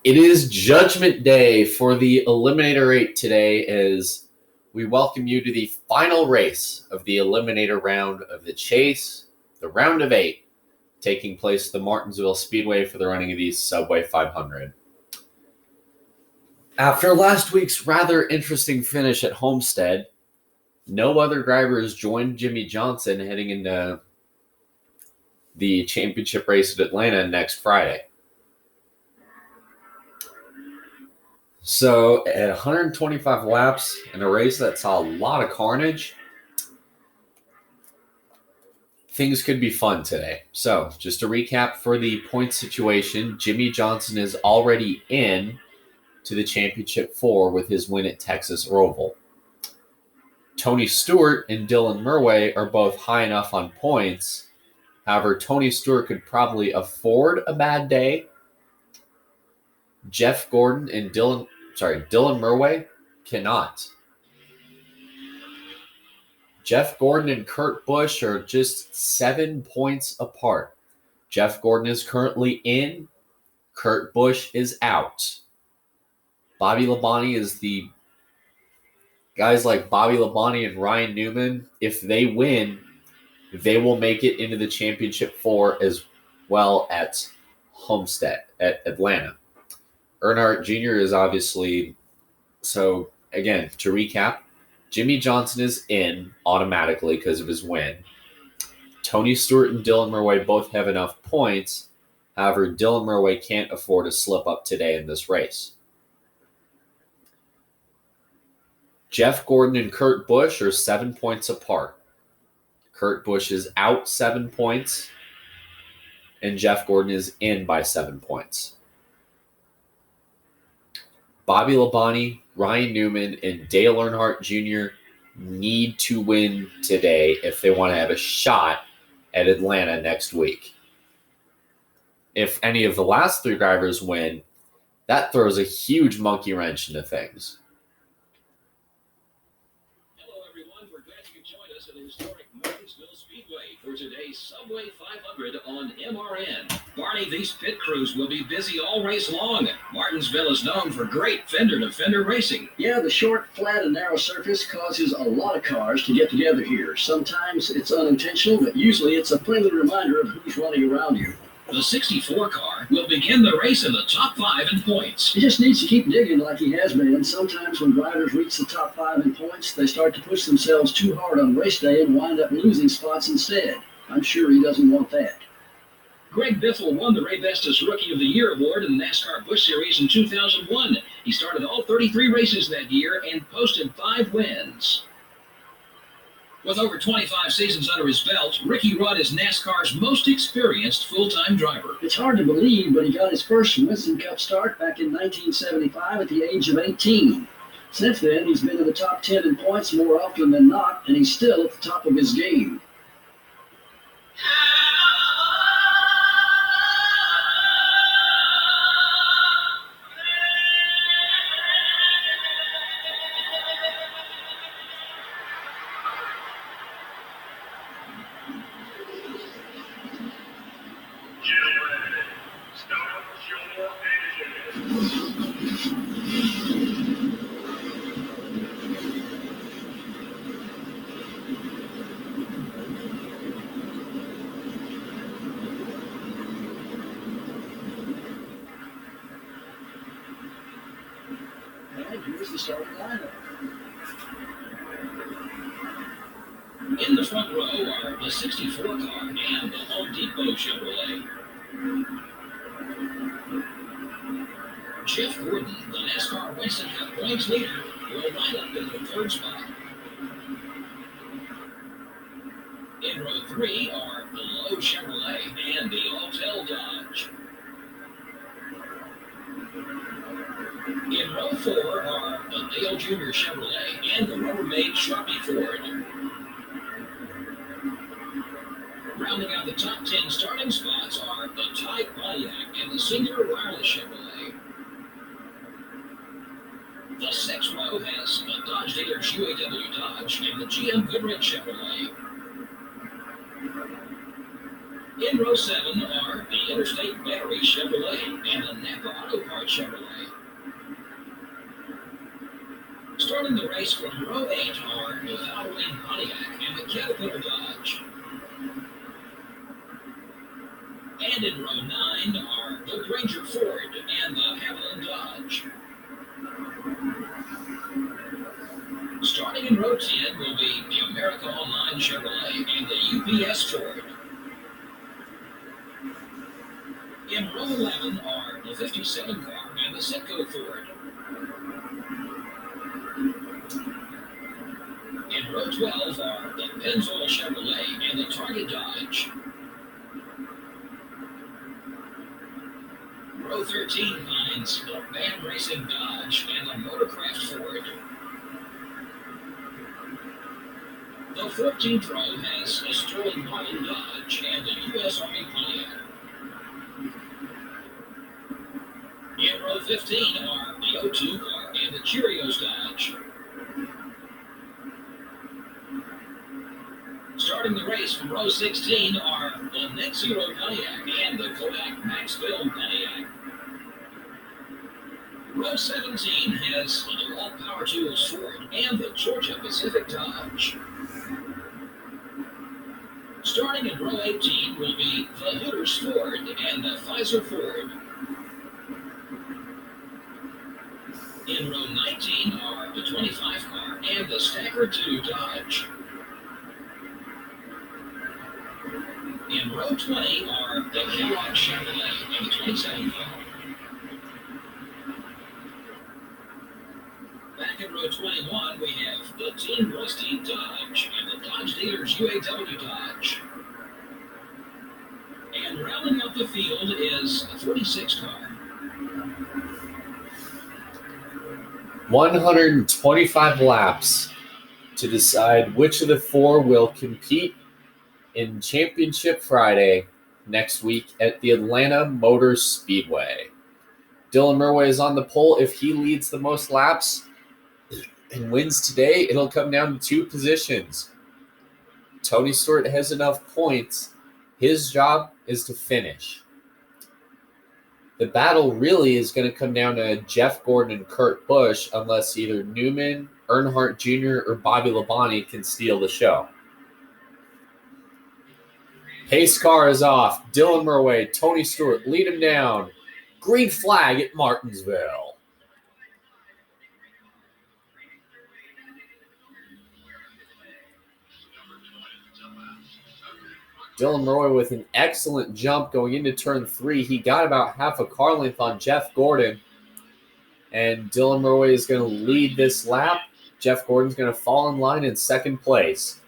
It is Judgment Day for the Eliminator 8 today as we welcome you to the final race of the Eliminator round of the Chase, the round of 8, taking place at the Martinsville Speedway for the running of the Subway 500. After last week's rather interesting finish at Homestead, no other drivers joined Jimmy Johnson heading into the championship race at Atlanta next Friday. So at 125 laps in a race that saw a lot of carnage, things could be fun today. So just to recap for the point situation, Jimmy Johnson is already in to the championship 4 with his win at Texas Roval. Tony Stewart and Dylan Murray are both high enough on points. However, Tony Stewart could probably afford a bad day. Jeff Gordon and Dylan Murray cannot. Jeff Gordon and Kurt Busch are just 7 points apart. Jeff Gordon is currently in. Kurt Busch is out. Bobby Labonte is the guys like Bobby Labonte and Ryan Newman. If they win, they will make it into the championship 4 as well at Homestead at Atlanta. Earnhardt Jr. is obviously, so again, to recap, Jimmy Johnson is in automatically because of his win. Tony Stewart and Dylan Murray both have enough points. However, Dylan Murray can't afford a slip up today in this race. Jeff Gordon and Kurt Busch are 7 points apart. Kurt Busch is out 7 points, and Jeff Gordon is in by 7 points. Bobby Labonte, Ryan Newman, and Dale Earnhardt Jr. need to win today if they want to have a shot at Atlanta next week. If any of the last 3 drivers win, that throws a huge monkey wrench into things. Hello, everyone. We're glad you could join us at the historic Martinsville Speedway for today's Subway 500 on MRN. Barney, these pit crews will be busy all race long. Martinsville is known for great fender-to-fender racing. Yeah, the short, flat, and narrow surface causes a lot of cars to get together here. Sometimes it's unintentional, but usually it's a friendly reminder of who's running around you. The 64 car will begin the race in the top 5 in points. He just needs to keep digging like he has been. Sometimes when drivers reach the top 5 in points, they start to push themselves too hard on race day and wind up losing spots instead. I'm sure he doesn't want that. Greg Biffle won the Ray Vestas Rookie of the Year award in the NASCAR Busch Series in 2001. He started all 33 races that year and posted 5 wins. With over 25 seasons under his belt, Ricky Rudd is NASCAR's most experienced full-time driver. It's hard to believe, but he got his first Winston Cup start back in 1975 at the age of 18. Since then, he's been in the top 10 in points more often than not, and he's still at the top of his game. Here's the starting lineup. In the front row are the 64 car and the Home Depot Chevrolet. Jeff Gordon, the NASCAR Winston Cup points leader, will line up in the 3rd spot. In row 3 are the Lowe Chevrolet and the Autel Dodge. In row 4 are the Dale Jr. Chevrolet and the Rubbermaid Sharpie Ford. Rounding out the top 10 starting spots are the Type Pontiac and the Singular Wireless Chevrolet. The 6th row has the Dodge dealer's UAW Dodge and the GM Goodrich Chevrolet. In row 7 are the Interstate Battery Chevrolet and the Napa Auto Parts Chevrolet. Starting the race from row 8 are the Halloween Pontiac and the Caterpillar Dodge. And in row 9 are the Granger Ford and the Haviland Dodge. Starting in row 10 will be the America Online Chevrolet and the UPS Ford. In row 11 are the 57 car and the Citgo Ford. In row 12 are the Pennzoil Chevrolet and the Target Dodge. Row 13 finds the Bam Racing Dodge and the Motorcraft Ford. The 14th row has the Sterling Marlin Dodge and the U.S. Army Pontiac. In row 15 are the O2 car and the Cheerios Dodge. Starting the race from row 16 are the Net Zero Pontiac and the Kodak Max Film Pontiac. Row 17 has the Walt Power Tools Ford and the Georgia Pacific Dodge. Starting in row 18 will be the Hooters Ford and the Pfizer Ford. In row 19 are the 25 car and the Stacker 2 Dodge. In row 20 are the Kellogg Chevrolet and the 27 car. Back in row 21, we have the Team Rusty Dodge and the Dodge Dealers UAW Dodge. And rounding out the field is the 46 car. 125 laps to decide which of the four will compete in Championship Friday next week at the Atlanta Motor Speedway. Dylan Murway is on the pole. If he leads the most laps and wins today, it'll come down to two positions. Tony Stewart has enough points. His job is to finish. The battle really is going to come down to Jeff Gordon and Kurt Busch unless either Newman, Earnhardt Jr., or Bobby Labonte can steal the show. Pace car is off. Dylan Murway, Tony Stewart lead him down. Green flag at Martinsville. Dylan Murway with an excellent jump going into turn 3. He got about half a car length on Jeff Gordon. And Dylan Murway is going to lead this lap. Jeff Gordon's going to fall in line in second place.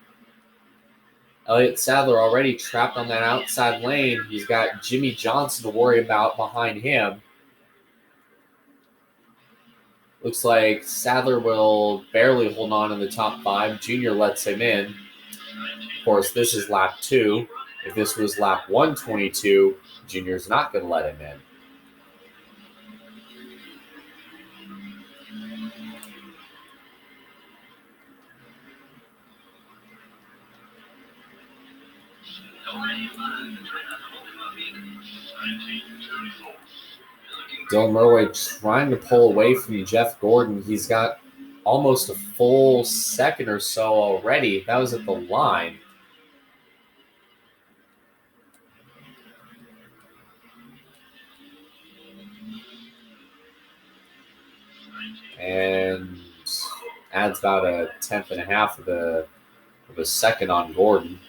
Elliott Sadler already trapped on that outside lane. He's got Jimmy Johnson to worry about behind him. Looks like Sadler will barely hold on in the top 5. Junior lets him in. Of course, this is lap 2. If this was lap 122, Junior's not going to let him in. Dylan Murway trying to pull away from Jeff Gordon. He's got almost a full second or so already. That was at the line. And adds about a tenth and a half of a second on Gordon.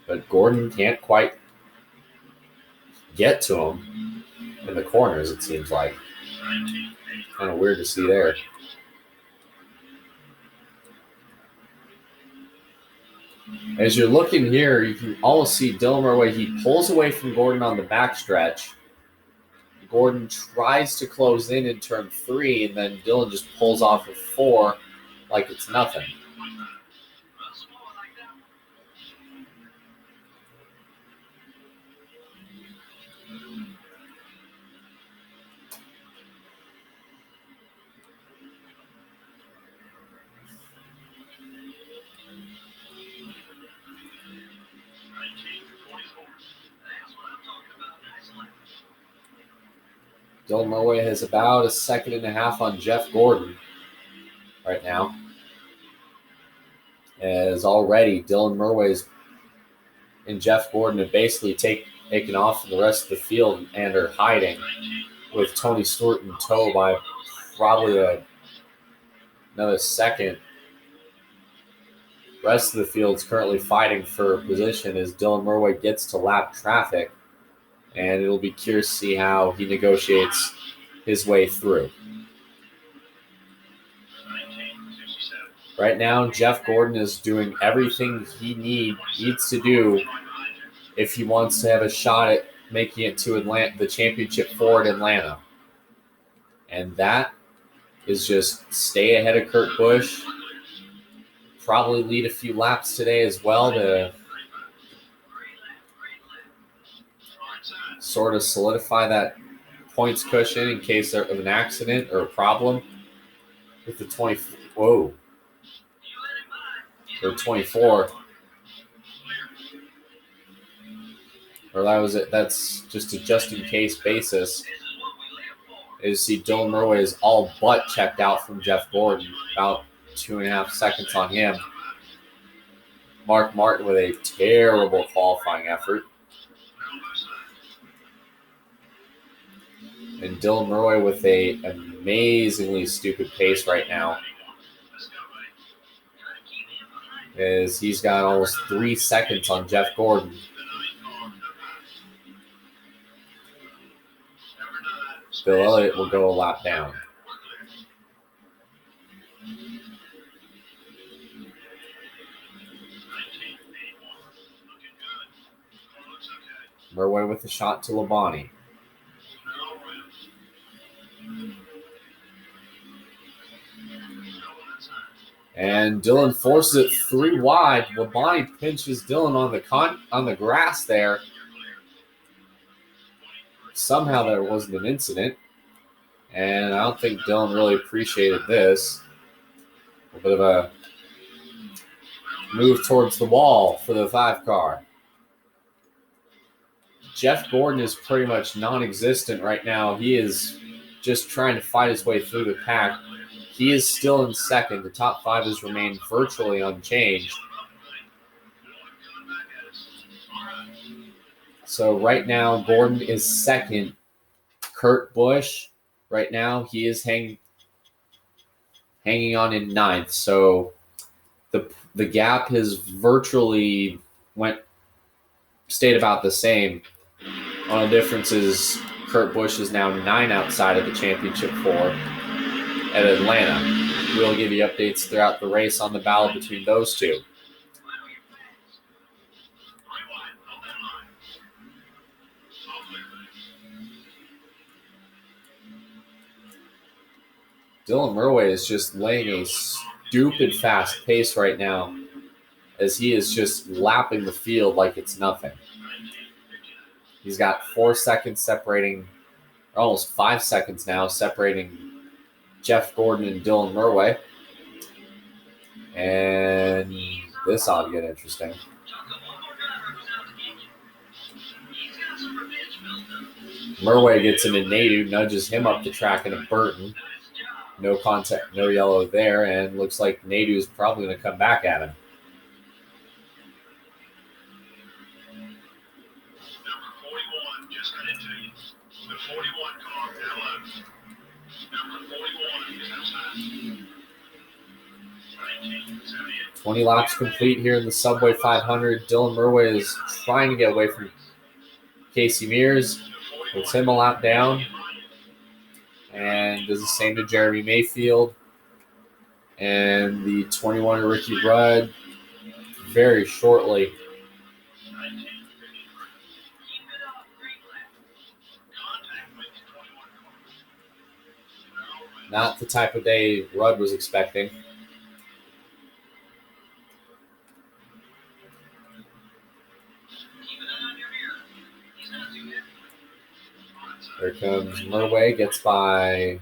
But Gordon can't quite get to him in the corners, it seems like. Kind of weird to see there. As you're looking here, you can almost see Dylan Murway. He pulls away from Gordon on the backstretch. Gordon tries to close in turn 3, and then Dylan just pulls off of 4 like it's nothing. Dylan Murray has about a second and a half on Jeff Gordon right now. As already Dylan Murray's and Jeff Gordon have basically taken off from the rest of the field and are hiding, with Tony Stewart in tow by probably another second. The rest of the field's currently fighting for position as Dylan Murray gets to lap traffic, and it'll be curious to see how he negotiates his way through. Right now, Jeff Gordon is doing everything he needs to do if he wants to have a shot at making it to the championship 4 at Atlanta. And that is just stay ahead of Kurt Busch, probably lead a few laps today as well to sort of solidify that points cushion in case of an accident or a problem with the 24. Or that was it. That's just a just-in-case basis. You see Dylan Murray is all but checked out from Jeff Gordon. About 2.5 seconds on him. Mark Martin with a terrible qualifying effort. And Dylan Murray with an amazingly stupid pace right now. As he's got almost 3 seconds on Jeff Gordon. Bill Elliott will go a lap down. Murray with a shot to Labonte. And Dylan forces it 3 wide. Labonte pinches Dylan on the grass there. Somehow there wasn't an incident. And I don't think Dylan really appreciated this. A bit of a move towards the wall for the 5 car. Jeff Gordon is pretty much non-existent right now. He is just trying to fight his way through the pack. He is still in second. The top 5 has remained virtually unchanged. So right now, Gordon is second. Kurt Busch, right now, he is hanging on in 9th. So the gap has virtually stayed about the same. Only difference is Kurt Busch is now 9 outside of the championship 4 at Atlanta. We'll give you updates throughout the race on the battle between those two. Dylan Murray is just laying a stupid fast pace right now as he is just lapping the field like it's nothing. He's got 4 seconds separating, or almost 5 seconds now, separating Jeff Gordon and Dylan Murray. And this ought to get interesting. Murray gets him in Nadu, nudges him up the track into Burton. No contact, no yellow there, and looks like Nadu is probably going to come back at him. Number 41 just got into you. The 41 car, hello. Number 41 is outside. 1978. 20 laps complete here in the Subway 500. Dylan Murray is trying to get away from Casey Mears. Puts him a lap down. And does the same to Jeremy Mayfield. And the 21 Ricky Rudd very shortly. Not the type of day Rudd was expecting. There comes Murray, gets by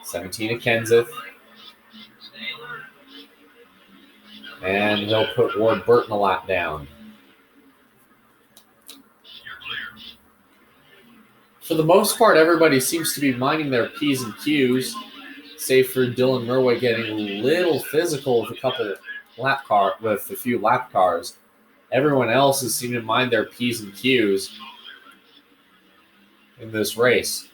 17 at Kenseth. And he'll put Ward Burton a lap down. For the most part, everybody seems to be minding their P's and Q's, save for Dylan Murway getting a little physical with a few lap cars. Everyone else is seeming to mind their P's and Q's in this race.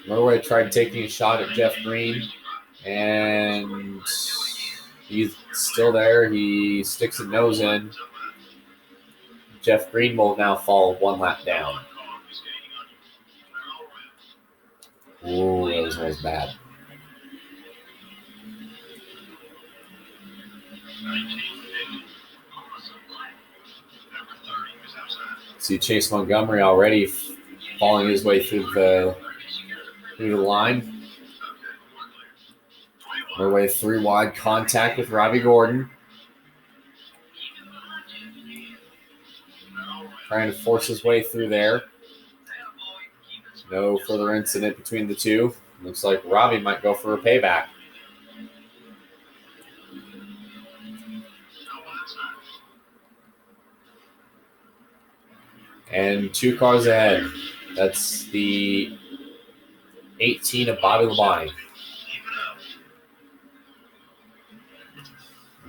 Murway tried taking a shot at Jeff Green, and he's still there. He sticks his nose in. Jeff Green will now fall one lap down. Ooh, that was almost bad. See Chase Montgomery already falling his way through the line. Murway 3 wide contact with Robbie Gordon. Trying to force his way through there. No further incident between the two. Looks like Robbie might go for a payback. And 2 cars ahead. That's the 18 of Bobby Labonte.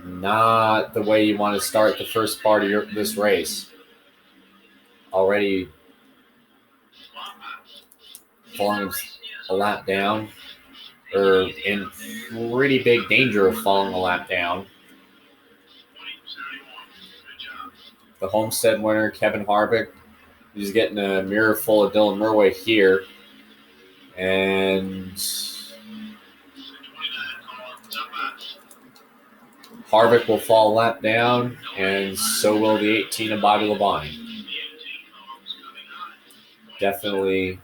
Not the way you want to start the first part of this race. Already falling a lap down, or in pretty big danger of falling a lap down. The Homestead winner, Kevin Harvick, he's getting a mirror full of Dylan Murway here. And Harvick will fall a lap down, and so will the 18 of Bobby Labonte. Definitely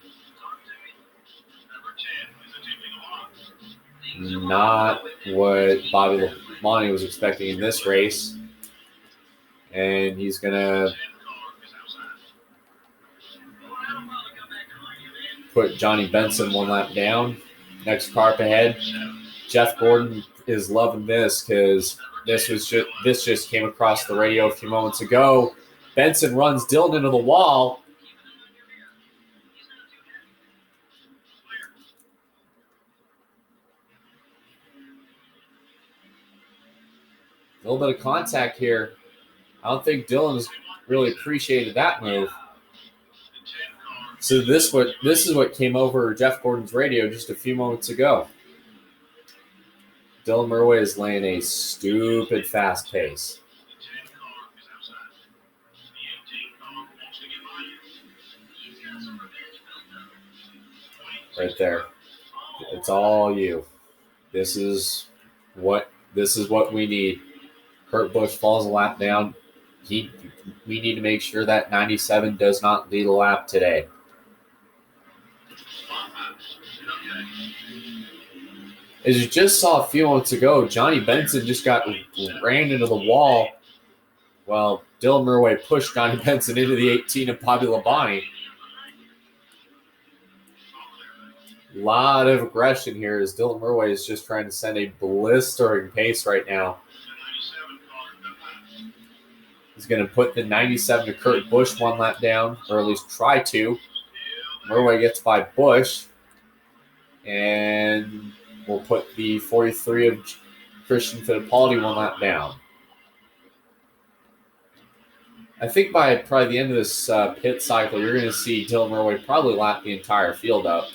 not what Bobby Labonte was expecting in this race. And he's going to put Johnny Benson one lap down. Next car up ahead. Jeff Gordon is loving this because this just came across the radio a few moments ago. Benson runs Dylan into the wall. A little bit of contact here. I don't think Dylan's really appreciated that move. So this is what came over Jeff Gordon's radio just a few moments ago. Dylan Murway is laying a stupid fast pace. Right there. It's all you. This is what we need. Kurt Busch falls a lap down. We need to make sure that 97 does not lead a lap today. As you just saw a few moments ago, Johnny Benson just ran into the wall. Well, Dylan Murway pushed Johnny Benson into the 18 of Bobby Labonte. A lot of aggression here as Dylan Murway is just trying to send a blistering pace right now. He's going to put the 97 to Kurt Busch one lap down, or at least try to. Murway gets by Busch, and we'll put the 43 of Christian Fittipaldi one lap down. I think by probably the end of this pit cycle, you're going to see Dylan Murway probably lap the entire field up.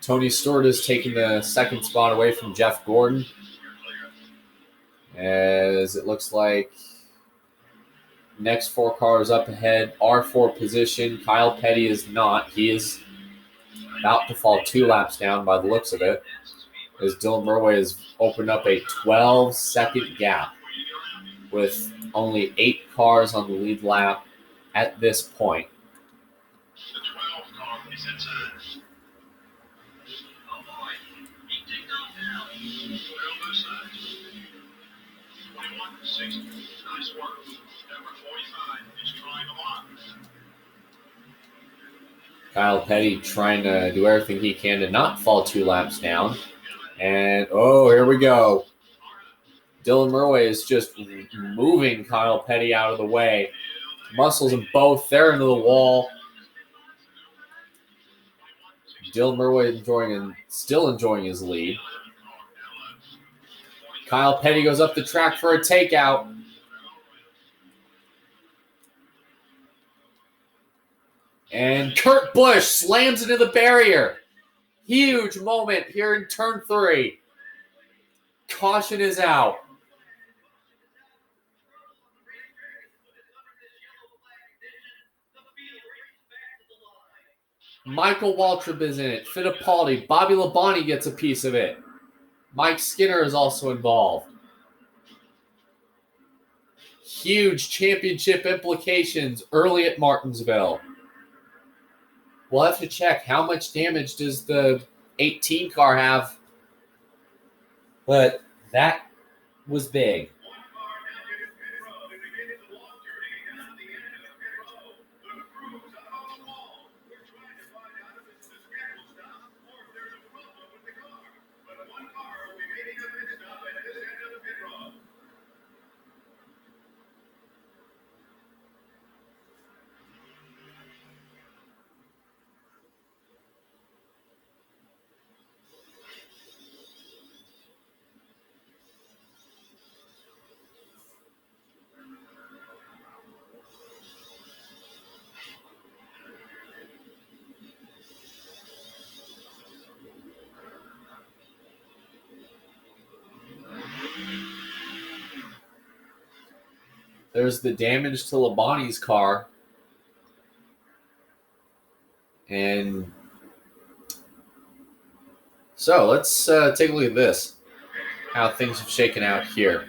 Tony Stewart is taking the second spot away from Jeff Gordon, as it looks like next 4 cars up ahead are for position. Kyle Petty is not. He is about to fall 2 laps down by the looks of it, as Dylan Murway has opened up a 12-second gap with only 8 cars on the lead lap at this point. Kyle Petty trying to do everything he can to not fall 2 laps down. And, oh, here we go. Dylan Murway is just moving Kyle Petty out of the way. Muscles them both. They're into the wall. Dylan Murway still enjoying his lead. Kyle Petty goes up the track for a takeout. And Kurt Busch slams into the barrier. Huge moment here in turn 3. Caution is out. Michael Waltrip is in it. Fittipaldi. Bobby Labonte gets a piece of it. Mike Skinner is also involved. Huge championship implications early at Martinsville. We'll have to check how much damage does the 18 car have. But that was big. There's the damage to Labonte's car. And so let's take a look at this, how things have shaken out here.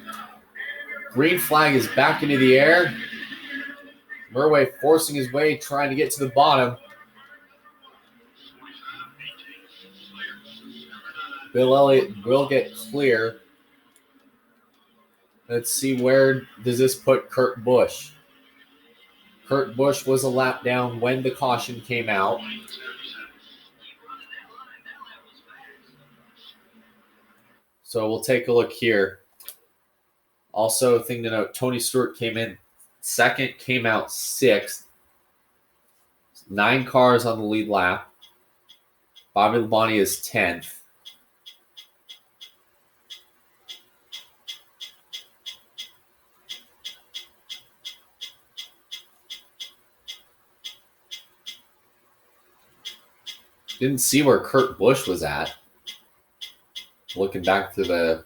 Green flag is back into the air. Murway forcing his way, trying to get to the bottom. Bill Elliott will get clear. Let's see, where does this put Kurt Busch? Kurt Busch was a lap down when the caution came out. So we'll take a look here. Also, a thing to note, Tony Stewart came in second, came out 6th. 9 cars on the lead lap. Bobby Labonte is 10th. Didn't see where Kurt Busch was at. Looking back to the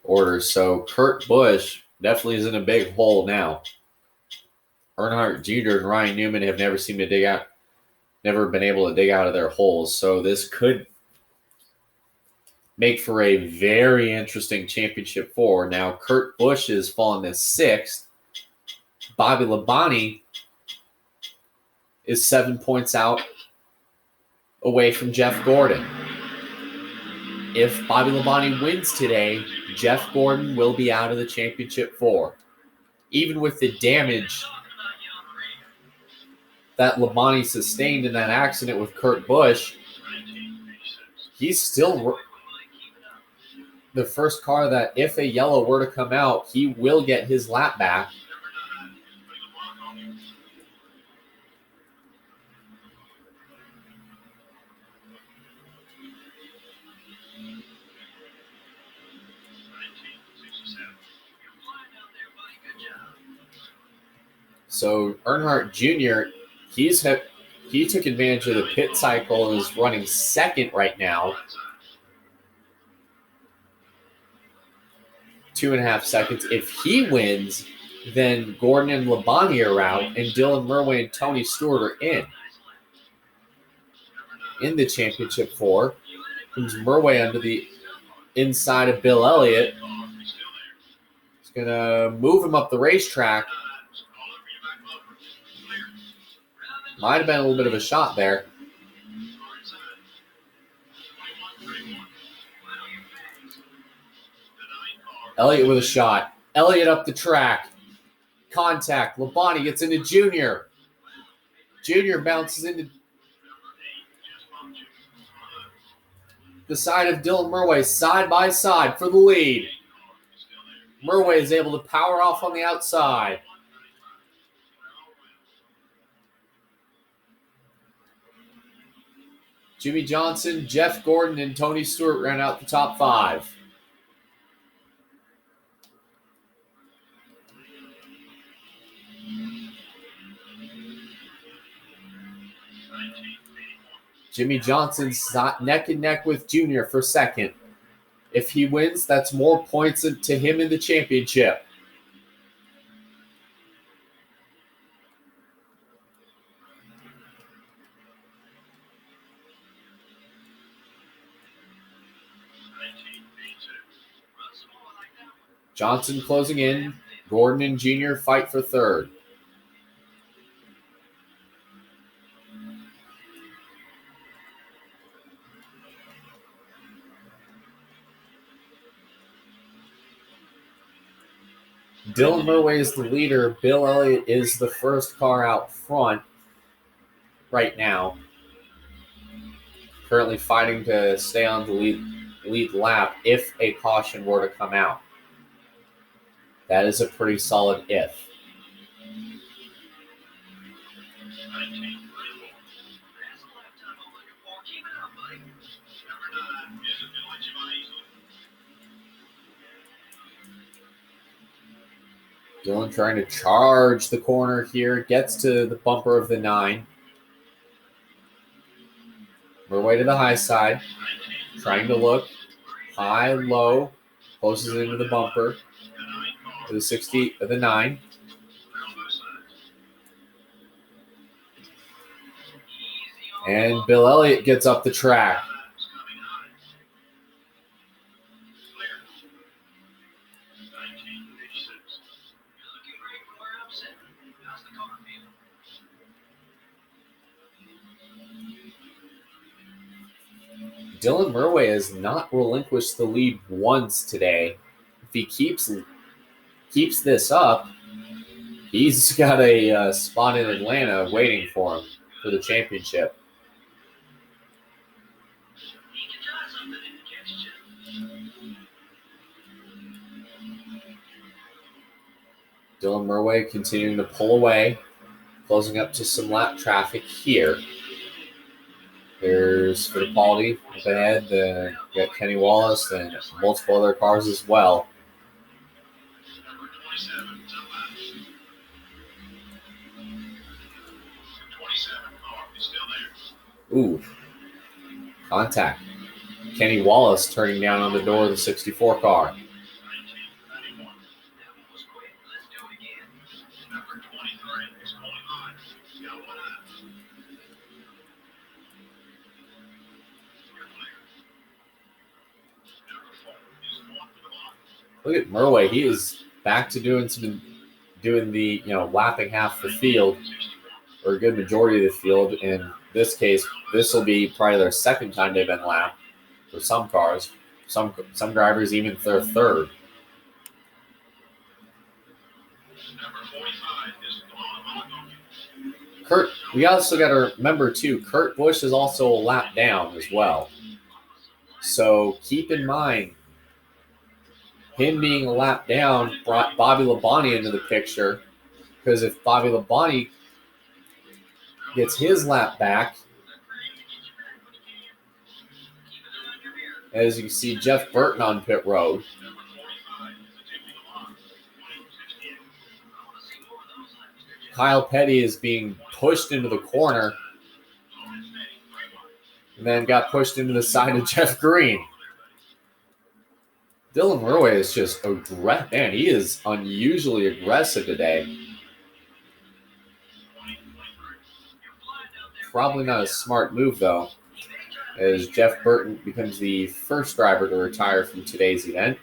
order. So Kurt Busch definitely is in a big hole now. Earnhardt Jr. and Ryan Newman have never been able to dig out of their holes. So this could make for a very interesting championship 4. Now Kurt Busch is fallen to 6th. Bobby Labonte is 7 points out away from Jeff Gordon. If Bobby Labonte wins today, Jeff Gordon will be out of the championship 4. Even with the damage that Labonte sustained in that accident with Kurt Busch, he's still the first car that, if a yellow were to come out, he will get his lap back. So Earnhardt Jr., he took advantage of the pit cycle and is running second right now. 2.5 seconds. If he wins, then Gordon and Labonte are out, and Dylan Murway and Tony Stewart are in the championship 4. Comes Murway under the inside of Bill Elliott. He's going to move him up the racetrack. Might have been a little bit of a shot there. Elliott with a shot. Elliott up the track. Contact. Labonte gets into Junior. Junior bounces into the side of Dylan Murway side by side for the lead. Murway is able to power off on the outside. Jimmy Johnson, Jeff Gordon, and Tony Stewart ran out the top 5. Jimmy Johnson's neck and neck with Junior for second. If he wins, that's more points to him in the championship. Johnson closing in. Gordon and Junior fight for third. Dylan Murway is the leader. Bill Elliott is the first car out front right now. Currently fighting to stay on the lead lap if a caution were to come out. That is a pretty solid if. Dylan trying to charge the corner here. Gets to the bumper of the 9. Murway to the high side. Trying to look. High, low. Closes into the bumper. To the 60 of the 9. And Bill Elliott gets up the track. Dylan Murway has not relinquished the lead once today. If he keeps this up, he's got a spot in Atlanta waiting for him for the championship. Dylan Murway continuing to pull away, closing up to some lap traffic here. There's Fittipaldi up ahead. Got Kenny Wallace and multiple other cars as well. Ooh, contact. Kenny Wallace turning down on the door of the 64 car. Look at Murway. He is back to doing the lapping half the field, or a good majority of the field. In this case, this will be probably their second time they've been lapped for some cars. Some drivers even their third. Kurt, we also got to remember too, Kurt Busch is also a lap down as well. So keep in mind, him being a lap down brought Bobby Labonte into the picture, because if Bobby Labonte gets his lap back, as you can see, Jeff Burton on pit road. Kyle Petty is being pushed into the corner and then got pushed into the side of Jeff Green. Dylan Murway is just aggressive. Man, he is unusually aggressive today. Probably not a smart move, though, as Jeff Burton becomes the first driver to retire from today's event.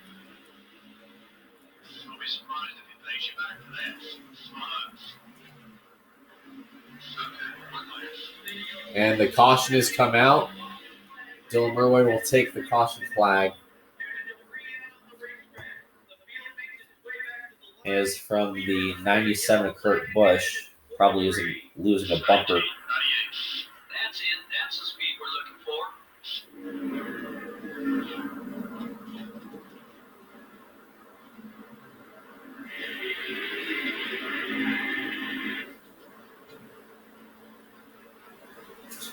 And the caution has come out. Dylan Murway will take the caution flag. As from the 97 Kurt Busch, probably losing a bumper. That's it. That's the speed we're looking for.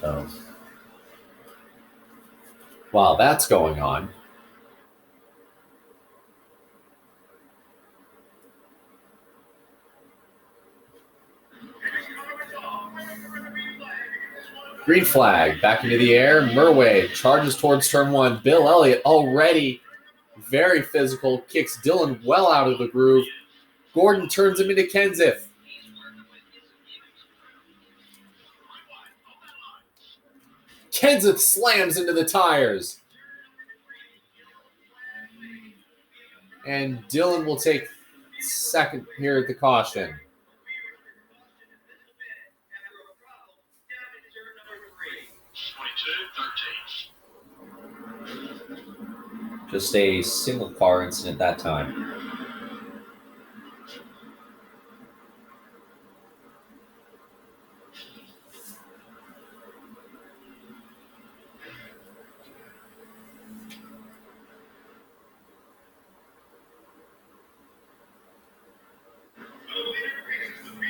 So while that's going on, green flag back into the air. Murway charges towards turn one. Bill Elliott already very physical, kicks Dillon well out of the groove. Gordon turns him into Kenseth. Kenseth slams into the tires. And Dillon will take second here at the caution. Just a single car incident that time.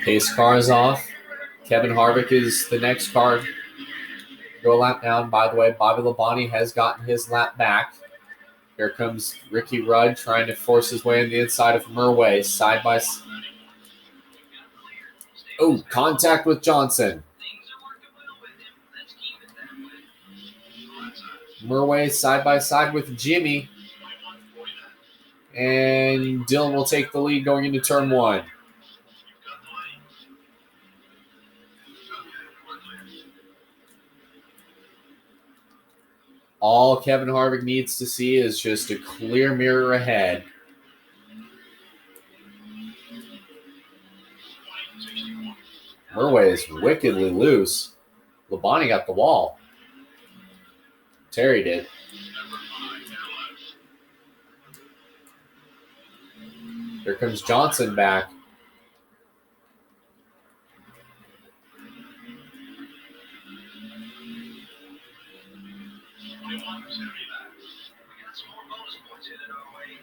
Pace car is off. Kevin Harvick is the next car. Go a lap down. By the way, Bobby Labonte has gotten his lap back. Here comes Ricky Rudd trying to force his way on the inside of Murway. Side by side. Oh, contact with Johnson. Murway side by side with Jimmy. And Dillon will take the lead going into turn one. All Kevin Harvick needs to see is just a clear mirror ahead. Murway is wickedly loose. Labonte got the wall. Terry did. Here comes Johnson back.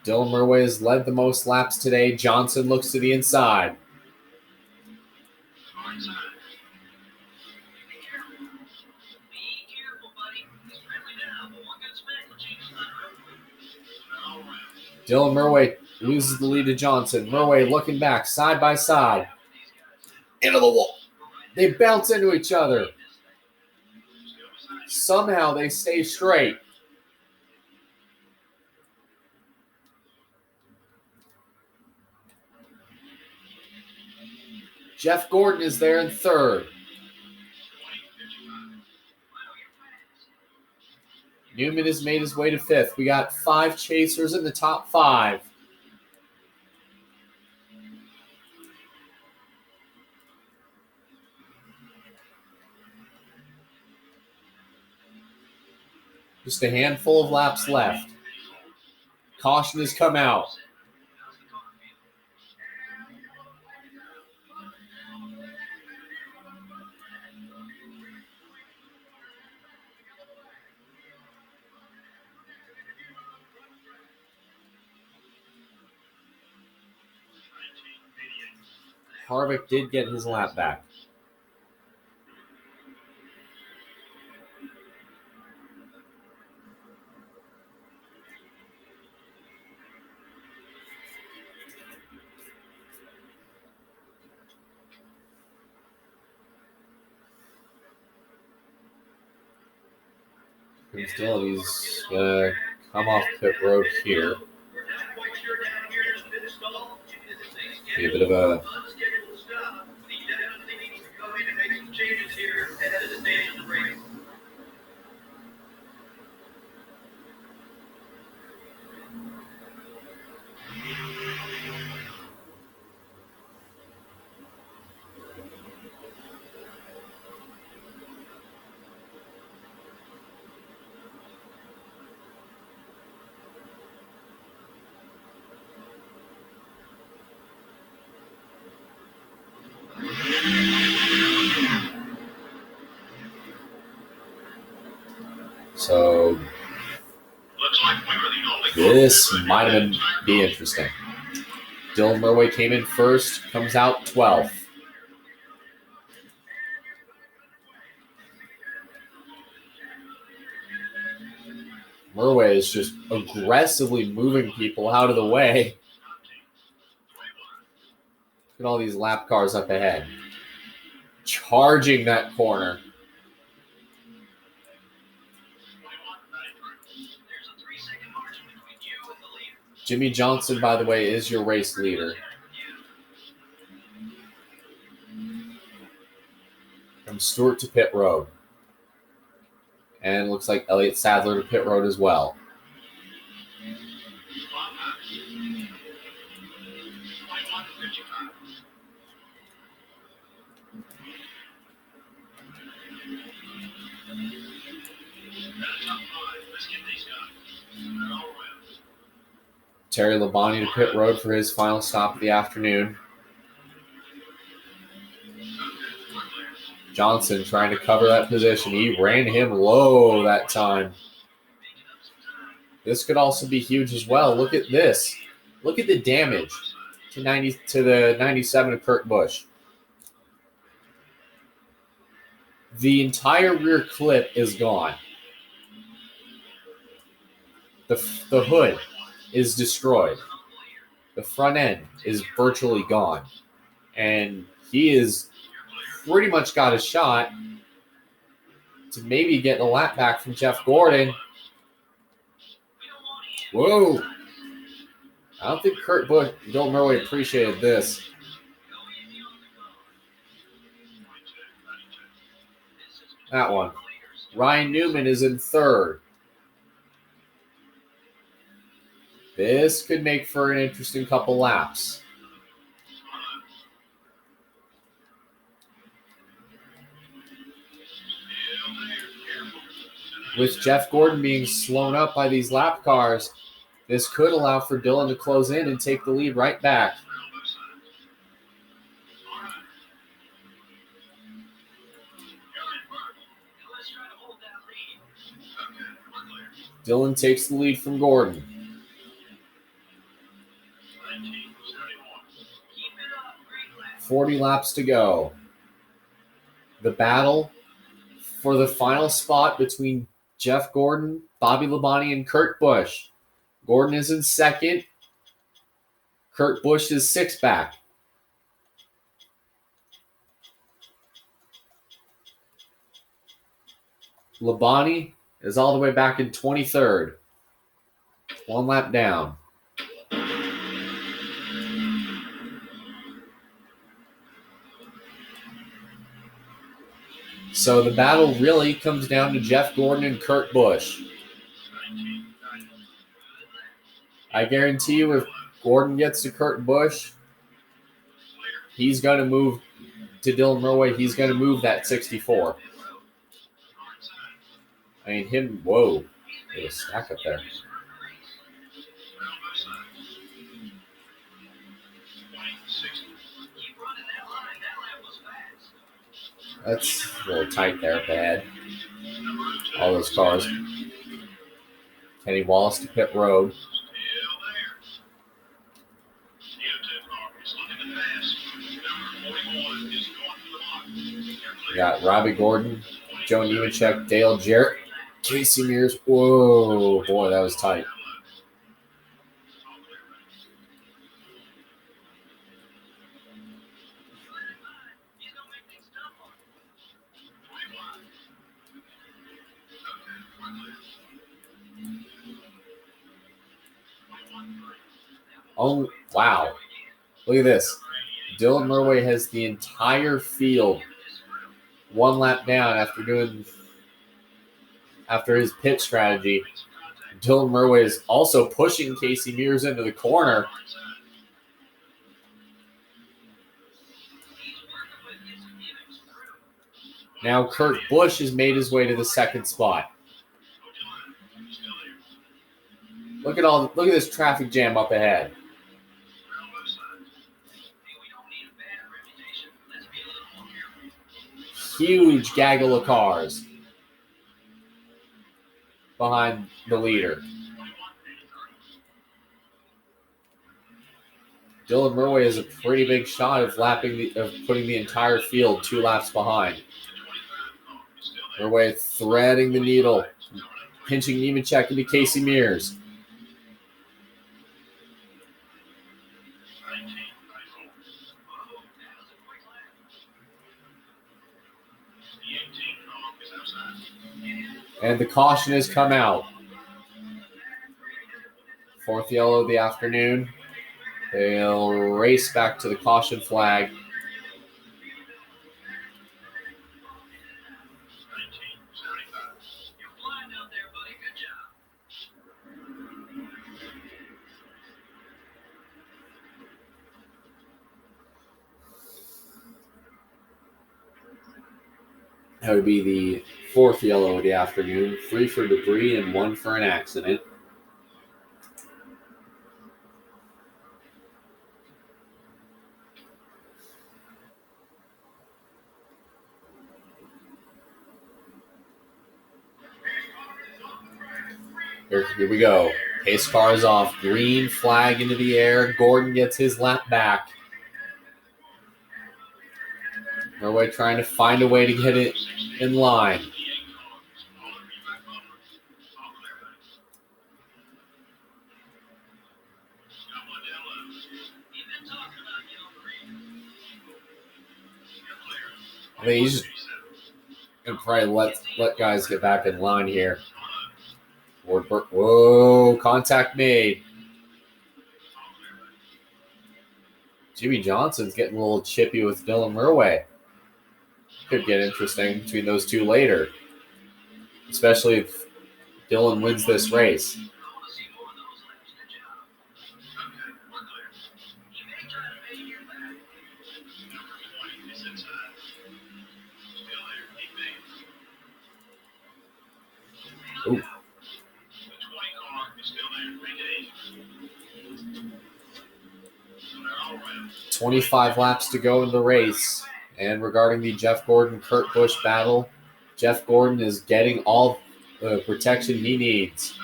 Dylan Murway has led the most laps today. Johnson looks to the inside. Dylan Murway loses the lead to Johnson. Murway looking back, side by side. Into the wall. They bounce into each other. Somehow they stay straight. Jeff Gordon is there in third. Newman has made his way to fifth. We got 5 chasers in the top 5. Just a handful of laps left. Caution has come out. Harvick did get his lap back. He's going to come off pit road here. Be a bit of a So this might have be interesting. Dylan Murway came in first, comes out 12th. Murway is just aggressively moving people out of the way. Look at all these lap cars up ahead. Charging that corner. Jimmy Johnson, by the way, is your race leader. From Stewart to pit road. And it looks like Elliott Sadler to pit road as well. Terry Labonte to pit road for his final stop of the afternoon. Johnson trying to cover that position. He ran him low that time. This could also be huge as well. Look at this. Look at the damage to the 97 of Kurt Busch. The entire rear clip is gone. The hood is destroyed. The front end is virtually gone. And he is pretty much got a shot to maybe get a lap back from Jeff Gordon. Whoa. I don't think Kurt Busch, Dylan Murway appreciated this. That one. Ryan Newman is in third. This could make for an interesting couple laps. With Jeff Gordon being slowed up by these lap cars, this could allow for Dylan to close in and take the lead right back. Dylan takes the lead from Gordon. 40 laps to go. The battle for the final spot between Jeff Gordon, Bobby Labonte, and Kurt Busch. Gordon is in second. Kurt Busch is sixth back. Labonte is all the way back in 23rd. One lap down. So the battle really comes down to Jeff Gordon and Kurt Busch. I guarantee you if Gordon gets to Kurt Busch, he's going to move to Dylan Murway. He's going to move that 64. I mean, whoa. There's a stack up there. That's a little tight there, bad. All those cars. Kenny Wallace to pit road. We got Robbie Gordon, Joe Nemechek, Dale Jarrett, Casey Mears. Whoa, boy, that was tight. Oh, wow. Look at this. Dylan Murway has the entire field one lap down after his pit strategy. Dylan Murway is also pushing Casey Mears into the corner. Now Kurt Busch has made his way to the second spot. Look at this traffic jam up ahead. Huge gaggle of cars behind the leader. Dylan Murway has a pretty big shot of putting the entire field 2 laps behind. Murway threading the needle. pinching Nemechek into Casey Mears. And the caution has come out. Fourth yellow of the afternoon. They'll race back to the caution flag. That would be the fourth yellow of the afternoon. 3 for debris and 1 for an accident. Here we go. Pace car is off. Green flag into the air. Gordon gets his lap back. Norway trying to find a way to get it in line. I think he's going to probably let guys get back in line here. Whoa, contact made. Jimmy Johnson's getting a little chippy with Dylan Murway. Could get interesting between those two later, especially if Dylan wins this race. Ooh. 25 laps to go in the race. And regarding the Jeff Gordon-Kurt Busch battle, Jeff Gordon is getting all the protection he needs.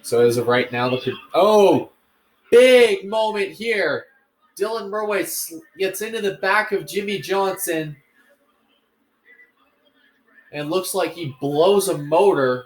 So as of right now, big moment here. Dylan Murway gets into the back of Jimmy Johnson and looks like he blows a motor.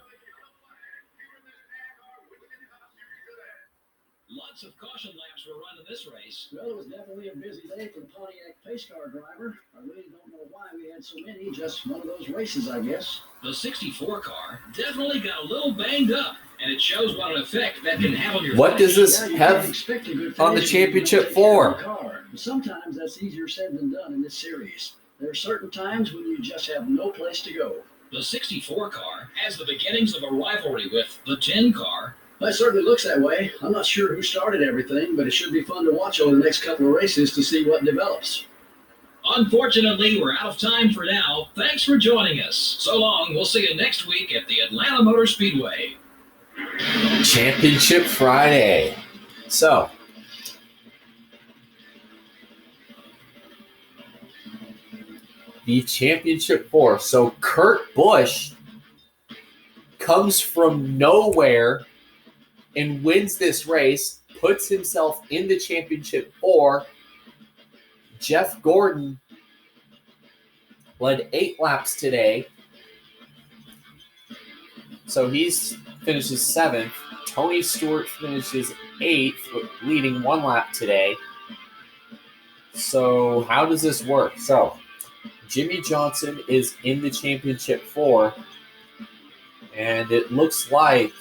Lots of caution laps were run in this race. Well, it was definitely a busy day for the Pontiac pace car driver. I really don't know why we had so many. Just one of those races, I guess. The 64 car definitely got a little banged up, and it shows what an effect that can have on your What does this you have can't expect a good on the finish when you don't championship take care of for? the car. Sometimes that's easier said than done in this series. There are certain times when you just have no place to go. The 64 car has the beginnings of a rivalry with the 10 car. It certainly looks that way. I'm not sure who started everything, but it should be fun to watch over the next couple of races to see what develops. Unfortunately, we're out of time for now. Thanks for joining us. So long. We'll see you next week at the Atlanta Motor Speedway. Championship Friday. So, the championship 4. So Kurt Busch comes from nowhere and wins this race, puts himself in the championship 4. Jeff Gordon led 8 laps today. So he finishes 7th. Tony Stewart finishes 8th, leading 1 lap today. So how does this work? So Jimmy Johnson is in the championship 4. And it looks like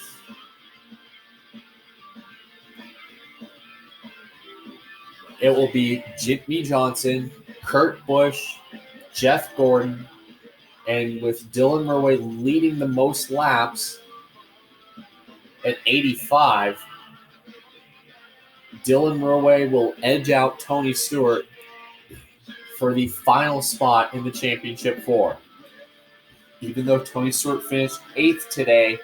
it will be Jimmy Johnson, Kurt Busch, Jeff Gordon, and with Dylan Murway leading the most laps at 85, Dylan Murway will edge out Tony Stewart for the final spot in the championship 4. Even though Tony Stewart finished 8th today,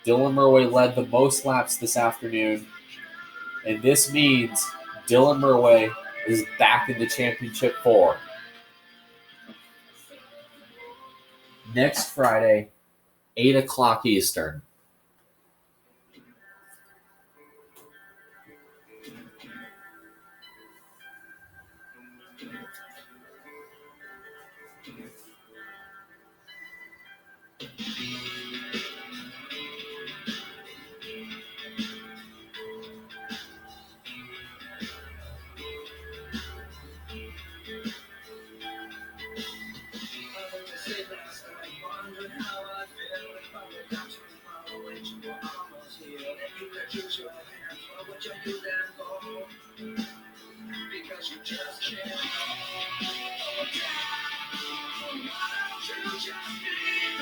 Dylan Murway led the most laps this afternoon, and this means Dylan Murway is back in the championship 4. Next Friday, 8 o'clock Eastern.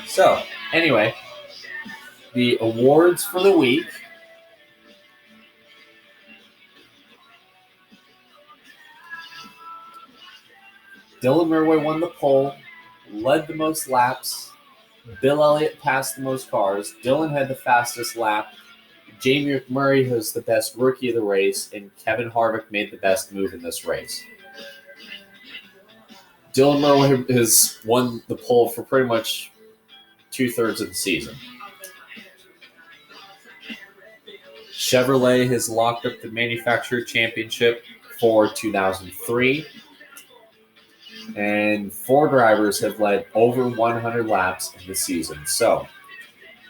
So, anyway, the awards for the week. Dylan Murray won the pole, led the most laps. Bill Elliott passed the most cars. Dylan had the fastest lap. Jamie McMurray was the best rookie of the race, and Kevin Harvick made the best move in this race. Dylan Murray has won the pole for pretty much 2/3 of the season. Chevrolet has locked up the manufacturer championship for 2003. And 4 drivers have led over 100 laps in the season. So,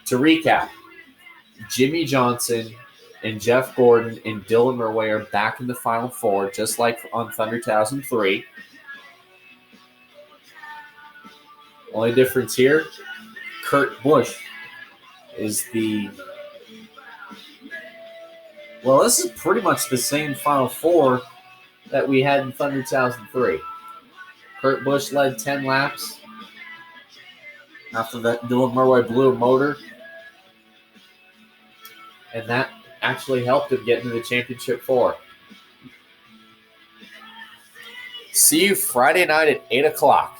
to recap, Jimmy Johnson and Jeff Gordon and Dylan Murray are back in the Final Four, just like on Thunder 2003. Only difference here, Kurt Busch is the... Well, this is pretty much the same Final Four that we had in Thunder 2003. Kurt Busch led 10 laps. After that, Dylan Murray blew a motor. And that actually helped him get into the championship 4. See you Friday night at 8 o'clock.